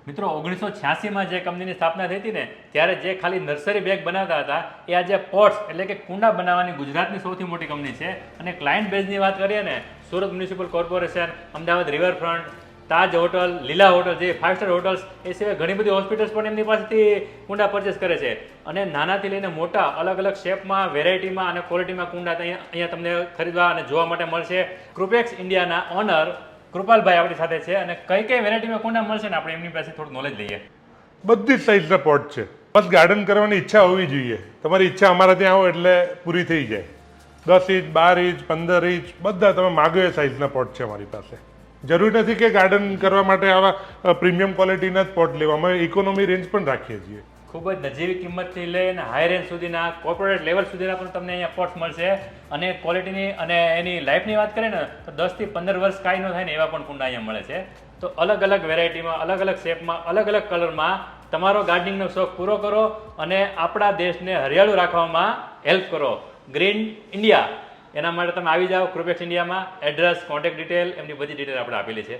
મિત્રો 1986માં જે કંપનીની સ્થાપના થઈ હતી ને ત્યારે જે ખાલી નર્સરી બેગ બનાવતા હતા એ આજે પોટ્સ એટલે કે કુંડા બનાવવાની ગુજરાતની સૌથી મોટી કંપની છે. અને ક્લાયન્ટ બેઝની વાત કરીએ ને Surat municipal corporation, Ahmedabad riverfront, Taj hotel, Leela hotel જે 5 સ્ટાર હોટલ્સ એ સિવાય ઘણી બધી હોસ્પિટલ્સ પણ એમની પાસેથી કુંડા પરચેસ કરે છે. અને નાનાથી લઈને મોટા અલગ અલગ શેપમાં, વેરાયટીમાં અને ક્વોલિટીમાં કુંડા અહીંયા તમને ખરીદવા અને જોવા માટે મળશે. કૃપેક્સ ઇન્ડિયાના ઓનર કૃપાલભાઈ આપણી સાથે છે અને કઈ કઈ વેરાયટીમાં કુંડા મળશે ને આપણે એમની પાસે થોડું નોલેજ લઈએ. બધી જ સાઇઝના પોટ છે. બસ ગાર્ડન કરવાની ઈચ્છા હોવી જોઈએ. તમારી ઈચ્છા અમારા ત્યાં આવો એટલે પૂરી થઈ જાય. 10 ઇંચ, 12 ઇંચ, 15 ઇંચ બધા તમે માગો એ સાઇઝના પોટ છે અમારી પાસે. જરૂરી નથી કે ગાર્ડન કરવા માટે આવા પ્રીમિયમ ક્વોલિટીના જ પોટ લેવા. અમે ઇકોનોમી રેન્જ પણ રાખીએ છીએ. ખૂબ જ નજીવી કિંમતથી લઈને હાઈ રેન્જ સુધીના કોર્પોરેટ લેવલ સુધીના પણ તમને અહીંયા પોટ્સ મળશે. અને ક્વોલિટીની અને એની લાઈફની વાત કરીએ ને તો 10 થી 15 વર્ષ કાંઈ ન થાય ને એવા પણ કુંડા અહીંયા મળે છે. તો અલગ અલગ વેરાયટીમાં, અલગ અલગ શેપમાં, અલગ અલગ કલરમાં તમારો ગાર્ડનિંગનો શોખ પૂરો કરો અને આપણા દેશને હરિયાળું રાખવામાં હેલ્પ કરો. ગ્રીન ઇન્ડિયા એના માટે તમે આવી જાઓ કૃપેક્સ ઇન્ડિયામાં. એડ્રેસ, કોન્ટેક્ટ ડિટેલ એમની બધી ડિટેલ આપણે આપેલી છે.